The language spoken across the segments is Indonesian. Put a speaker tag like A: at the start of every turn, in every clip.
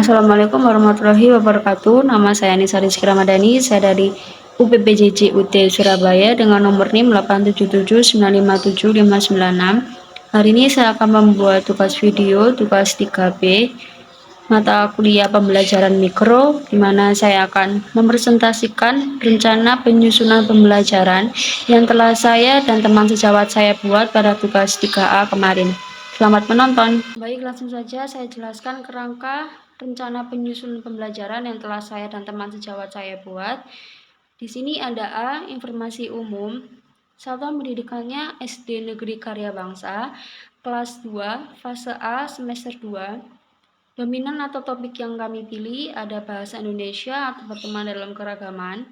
A: Assalamualaikum warahmatullahi wabarakatuh. Nama saya Nisa Rizky Ramadhani. Saya dari UPPJJ UT Surabaya dengan nomor NIM 877957596. Hari ini saya akan membuat tugas video tugas 3B mata kuliah pembelajaran mikro, di mana saya akan mepresentasikan rencana penyusunan pembelajaran yang telah saya dan teman sejawat saya buat pada tugas 3A kemarin. Selamat menonton. Baik, langsung saja saya jelaskan kerangka rencana penyusunan pembelajaran yang telah saya dan teman sejawat saya buat. Di sini ada A, informasi umum. Satuan pendidikannya SD Negeri Karya Bangsa, kelas 2, fase A, semester 2. Dominan atau topik yang kami pilih ada bahasa Indonesia atau pertemuan dalam keragaman.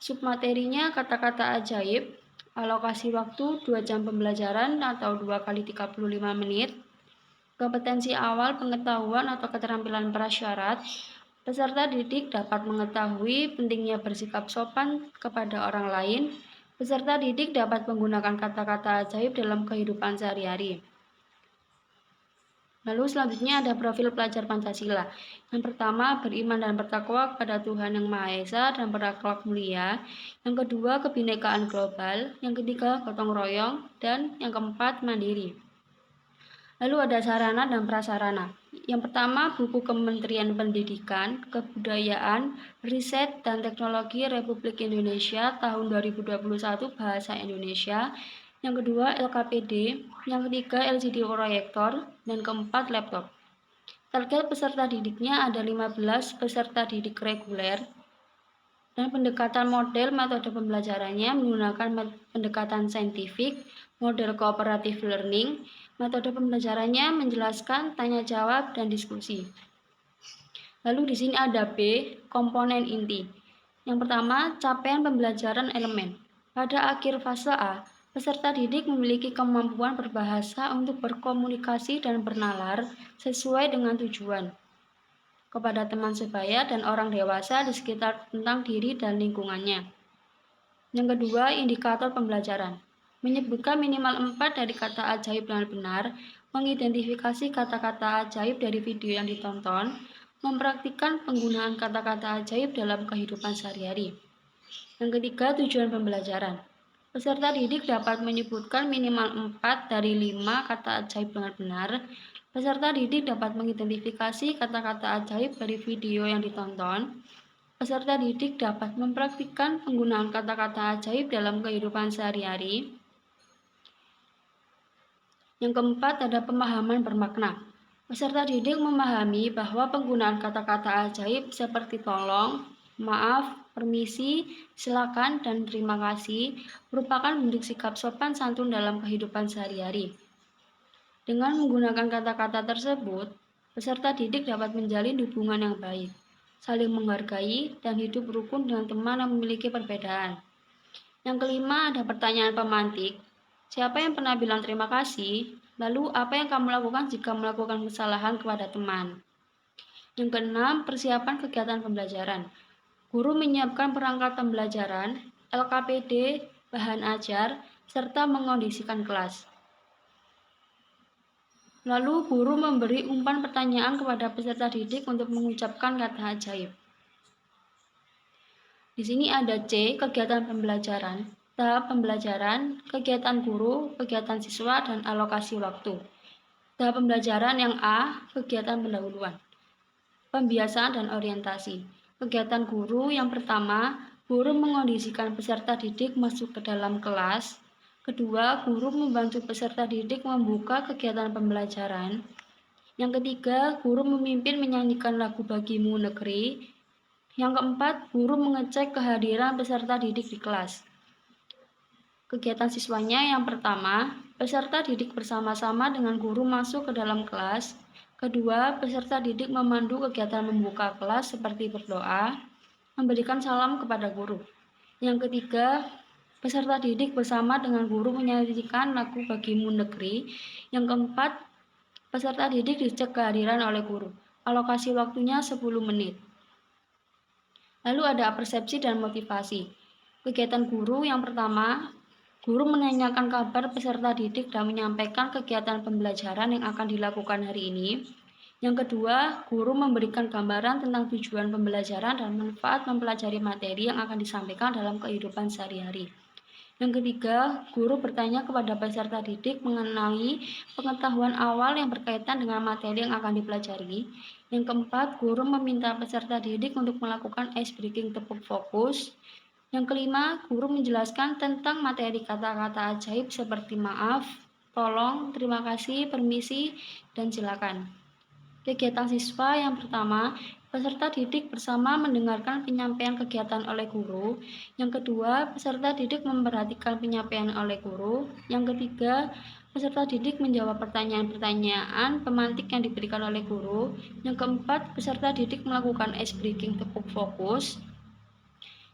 A: Submaterinya kata-kata ajaib, alokasi waktu 2 jam pembelajaran atau 2 kali 35 menit. Kompetensi awal pengetahuan atau keterampilan prasyarat. Peserta didik dapat mengetahui pentingnya bersikap sopan kepada orang lain. Peserta didik dapat menggunakan kata-kata ajaib dalam kehidupan sehari-hari. Lalu selanjutnya ada profil pelajar Pancasila. Yang pertama, beriman dan bertakwa kepada Tuhan Yang Maha Esa dan berakhlak mulia. Yang kedua, kebinekaan global. Yang ketiga, gotong royong. Dan yang keempat, mandiri. Lalu ada sarana dan prasarana. Yang pertama, buku Kementerian Pendidikan, Kebudayaan, Riset, dan Teknologi Republik Indonesia tahun 2021 Bahasa Indonesia. Yang kedua, LKPD. Yang ketiga, LCD proyektor. Dan keempat, laptop. Target peserta didiknya ada 15 peserta didik reguler. Dan pendekatan model metode pembelajarannya menggunakan pendekatan saintifik, model cooperative learning. Metode pembelajarannya menjelaskan, tanya jawab, dan diskusi. Lalu di sini ada B, komponen inti. Yang pertama, capaian pembelajaran elemen. Pada akhir fase A, peserta didik memiliki kemampuan berbahasa untuk berkomunikasi dan bernalar sesuai dengan tujuan kepada teman sebaya dan orang dewasa di sekitar tentang diri dan lingkungannya. Yang kedua, indikator pembelajaran. Menyebutkan minimal 4 dari kata ajaib dengan benar, mengidentifikasi kata-kata ajaib dari video yang ditonton, mempraktikkan penggunaan kata-kata ajaib dalam kehidupan sehari-hari. Yang ketiga, tujuan pembelajaran. Peserta didik dapat menyebutkan minimal 4 dari 5 kata ajaib dengan benar. Peserta didik dapat mengidentifikasi kata-kata ajaib dari video yang ditonton. Peserta didik dapat mempraktikkan penggunaan kata-kata ajaib dalam kehidupan sehari-hari. Yang keempat ada pemahaman bermakna. Peserta didik memahami bahwa penggunaan kata-kata ajaib seperti tolong, maaf, permisi, silakan, dan terima kasih merupakan bentuk sikap sopan santun dalam kehidupan sehari-hari. Dengan menggunakan kata-kata tersebut, peserta didik dapat menjalin hubungan yang baik, saling menghargai, dan hidup rukun dengan teman yang memiliki perbedaan. Yang kelima ada pertanyaan pemantik. Siapa yang pernah bilang terima kasih? Lalu apa yang kamu lakukan jika melakukan kesalahan kepada teman? Yang keenam, persiapan kegiatan pembelajaran. Guru menyiapkan perangkat pembelajaran, LKPD, bahan ajar, serta mengondisikan kelas. Lalu guru memberi umpan pertanyaan kepada peserta didik untuk mengucapkan kata ajaib. Di sini ada C, kegiatan pembelajaran, tahap pembelajaran, kegiatan guru, kegiatan siswa, dan alokasi waktu. Tahap pembelajaran yang A, kegiatan pendahuluan, pembiasaan dan orientasi. Kegiatan guru yang pertama, guru mengondisikan peserta didik masuk ke dalam kelas. Kedua, guru membantu peserta didik membuka kegiatan pembelajaran. Yang ketiga, guru memimpin menyanyikan lagu Bagimu Negeri. Yang keempat, guru mengecek kehadiran peserta didik di kelas. Kegiatan siswanya yang pertama, peserta didik bersama-sama dengan guru masuk ke dalam kelas. Kedua, peserta didik memandu kegiatan membuka kelas seperti berdoa, memberikan salam kepada guru. Yang ketiga, peserta didik bersama dengan guru menyanyikan lagu Bagimu Negeri. Yang keempat, peserta didik dicek kehadiran oleh guru. Alokasi waktunya 10 menit. Lalu ada persepsi dan motivasi. Kegiatan guru yang pertama, guru menanyakan kabar peserta didik dan menyampaikan kegiatan pembelajaran yang akan dilakukan hari ini. Yang kedua, guru memberikan gambaran tentang tujuan pembelajaran dan manfaat mempelajari materi yang akan disampaikan dalam kehidupan sehari-hari. Yang ketiga, guru bertanya kepada peserta didik mengenai pengetahuan awal yang berkaitan dengan materi yang akan dipelajari. Yang keempat, guru meminta peserta didik untuk melakukan ice breaking tepuk fokus. Yang kelima, guru menjelaskan tentang materi kata-kata ajaib seperti maaf, tolong, terima kasih, permisi, dan silakan. Kegiatan siswa yang pertama, peserta didik bersama mendengarkan penyampaian kegiatan oleh guru. Yang kedua, peserta didik memperhatikan penyampaian oleh guru. Yang ketiga, peserta didik menjawab pertanyaan-pertanyaan pemantik yang diberikan oleh guru. Yang keempat, peserta didik melakukan ice breaking tepuk fokus.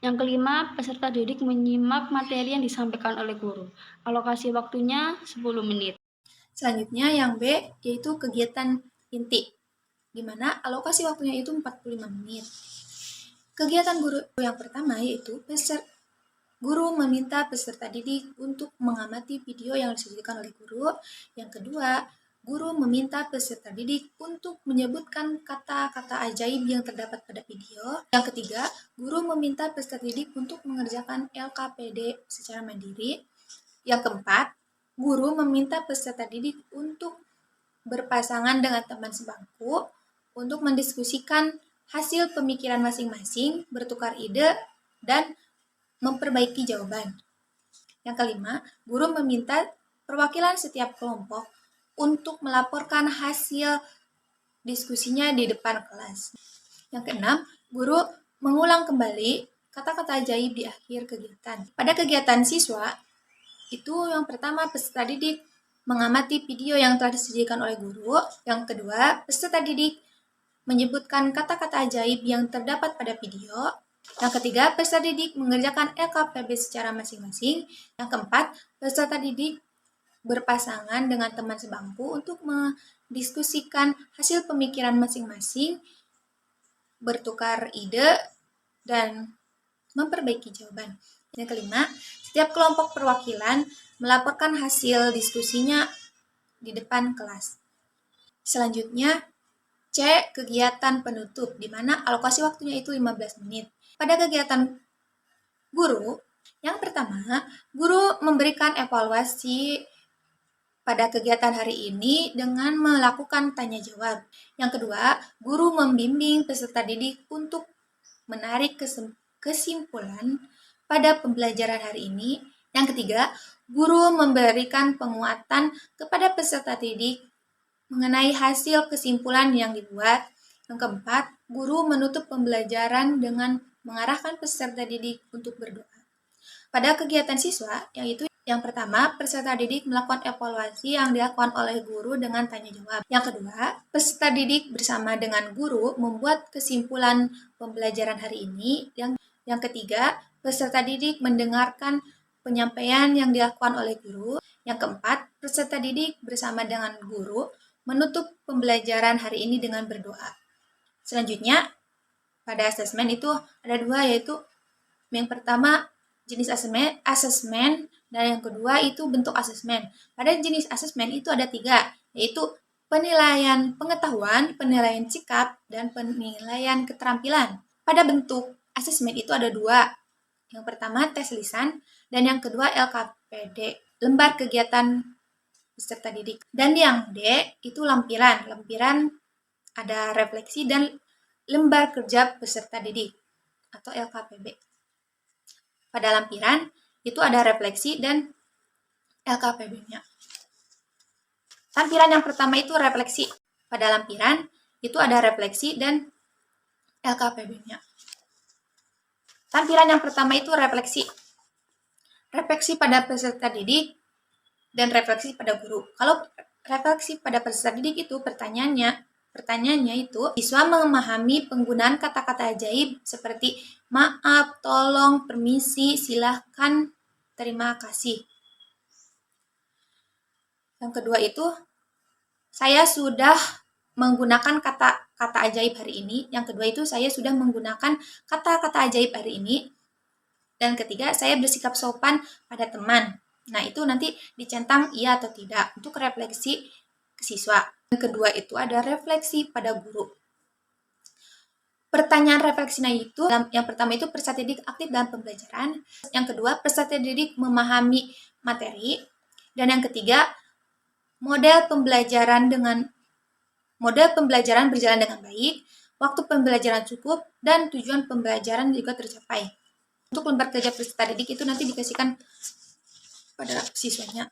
A: Yang kelima, peserta didik menyimak materi yang disampaikan oleh guru. Alokasi waktunya 10 menit.
B: Selanjutnya yang B yaitu kegiatan inti, di mana alokasi waktunya itu 45 menit. Kegiatan guru yang pertama yaitu guru meminta peserta didik untuk mengamati video yang disajikan oleh guru. Yang kedua, guru meminta peserta didik untuk menyebutkan kata-kata ajaib yang terdapat pada video. Yang ketiga, guru meminta peserta didik untuk mengerjakan LKPD secara mandiri. Yang keempat, guru meminta peserta didik untuk berpasangan dengan teman sebangku untuk mendiskusikan hasil pemikiran masing-masing, bertukar ide, dan memperbaiki jawaban. Yang kelima, guru meminta perwakilan setiap kelompok untuk melaporkan hasil diskusinya di depan kelas. Yang keenam, guru mengulang kembali kata-kata ajaib di akhir kegiatan. Pada kegiatan siswa, itu yang pertama peserta didik mengamati video yang telah disediakan oleh guru. Yang kedua, peserta didik menyebutkan kata-kata ajaib yang terdapat pada video. Yang ketiga, peserta didik mengerjakan LKPB secara masing-masing. Yang keempat, peserta didik berpasangan dengan teman sebangku untuk mendiskusikan hasil pemikiran masing-masing, bertukar ide, dan memperbaiki jawaban. Yang kelima, setiap kelompok perwakilan melaporkan hasil diskusinya di depan kelas. Selanjutnya, C. Kegiatan penutup, di mana alokasi waktunya itu 15 menit. Pada kegiatan guru, yang pertama, guru memberikan evaluasi pada kegiatan hari ini dengan melakukan tanya jawab. Yang kedua, guru membimbing peserta didik untuk menarik kesimpulan pada pembelajaran hari ini. Yang ketiga, guru memberikan penguatan kepada peserta didik mengenai hasil kesimpulan yang dibuat. Yang keempat, guru menutup pembelajaran dengan mengarahkan peserta didik untuk berdoa. Pada kegiatan siswa, yaitu yang pertama, peserta didik melakukan evaluasi yang dilakukan oleh guru dengan tanya jawab. Yang kedua, peserta didik bersama dengan guru membuat kesimpulan pembelajaran hari ini. Yang ketiga, peserta didik mendengarkan penyampaian yang dilakukan oleh guru. Yang keempat, peserta didik bersama dengan guru menutup pembelajaran hari ini dengan berdoa. Selanjutnya, pada asesmen itu ada dua, yaitu yang pertama jenis asesmen, dan yang kedua itu bentuk asesmen. Pada jenis asesmen itu ada 3, yaitu penilaian pengetahuan, penilaian sikap, dan penilaian keterampilan. Pada bentuk asesmen itu ada 2. Yang pertama tes lisan, dan yang kedua LKPD, lembar kegiatan peserta didik. Dan yang D itu lampiran. Lampiran ada refleksi dan lembar kerja peserta didik atau LKPB. Pada lampiran itu ada refleksi dan LKPB-nya. Lampiran yang pertama itu refleksi. Pada lampiran itu ada refleksi dan LKPB-nya. Lampiran yang pertama itu refleksi. Refleksi pada peserta didik dan refleksi pada guru. Kalau refleksi pada peserta didik itu pertanyaannya itu, siswa memahami penggunaan kata-kata ajaib seperti maaf, tolong, permisi, silahkan, terima kasih. Yang kedua itu, saya sudah menggunakan kata-kata ajaib hari ini. Yang kedua itu, saya sudah menggunakan kata-kata ajaib hari ini. Dan ketiga, saya bersikap sopan pada teman. Nah, itu nanti dicentang iya atau tidak untuk refleksi siswa. Yang kedua itu ada refleksi pada guru. Pertanyaan refleksinya itu, yang pertama itu peserta didik aktif dalam pembelajaran, yang kedua peserta didik memahami materi, dan yang ketiga model pembelajaran berjalan dengan baik, waktu pembelajaran cukup, dan tujuan pembelajaran juga tercapai. Untuk lembar kerja peserta didik itu nanti dikasihkan pada siswanya,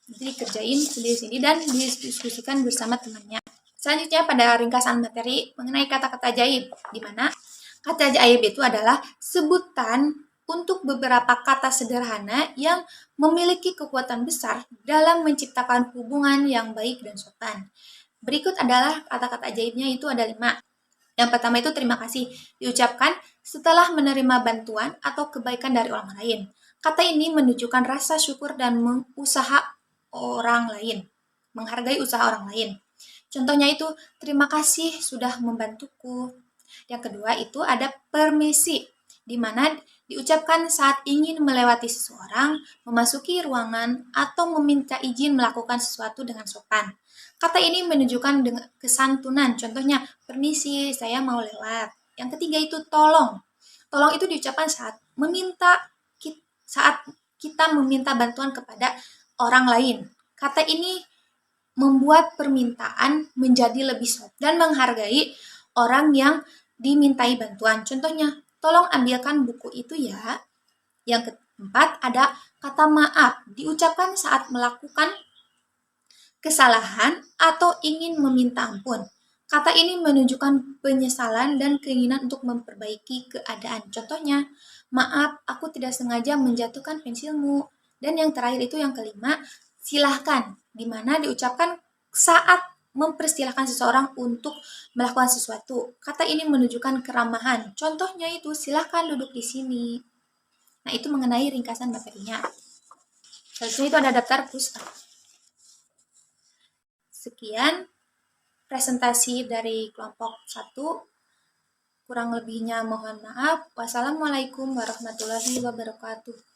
B: nanti dikerjain sendiri-sendiri dan didiskusikan bersama temannya. Selanjutnya pada ringkasan materi mengenai kata-kata ajaib, di mana kata ajaib itu adalah sebutan untuk beberapa kata sederhana yang memiliki kekuatan besar dalam menciptakan hubungan yang baik dan sopan. Berikut adalah kata-kata ajaibnya, itu ada 5. Yang pertama itu terima kasih, diucapkan setelah menerima bantuan atau kebaikan dari orang lain. Kata ini menunjukkan rasa syukur dan menghargai usaha orang lain. Contohnya itu, terima kasih sudah membantuku. Yang kedua itu ada permisi, di mana diucapkan saat ingin melewati seseorang, memasuki ruangan, atau meminta izin melakukan sesuatu dengan sopan. Kata ini menunjukkan dengan kesantunan, contohnya, permisi, saya mau lewat. Yang ketiga itu tolong. Tolong itu diucapkan saat kita meminta bantuan kepada orang lain. Kata ini membuat permintaan menjadi lebih sopan dan menghargai orang yang dimintai bantuan. Contohnya, tolong ambilkan buku itu ya. Yang keempat ada kata maaf, diucapkan saat melakukan kesalahan atau ingin meminta ampun. Kata ini menunjukkan penyesalan dan keinginan untuk memperbaiki keadaan. Contohnya, maaf, aku tidak sengaja menjatuhkan pensilmu. Dan yang terakhir itu yang kelima, silahkan, di mana diucapkan saat mempersilahkan seseorang untuk melakukan sesuatu. Kata ini menunjukkan keramahan. Contohnya itu, silahkan duduk di sini. Nah, itu mengenai ringkasan materinya. Selanjutnya itu ada daftar push-up. Sekian presentasi dari kelompok 1. Kurang lebihnya mohon maaf. Wassalamualaikum warahmatullahi wabarakatuh.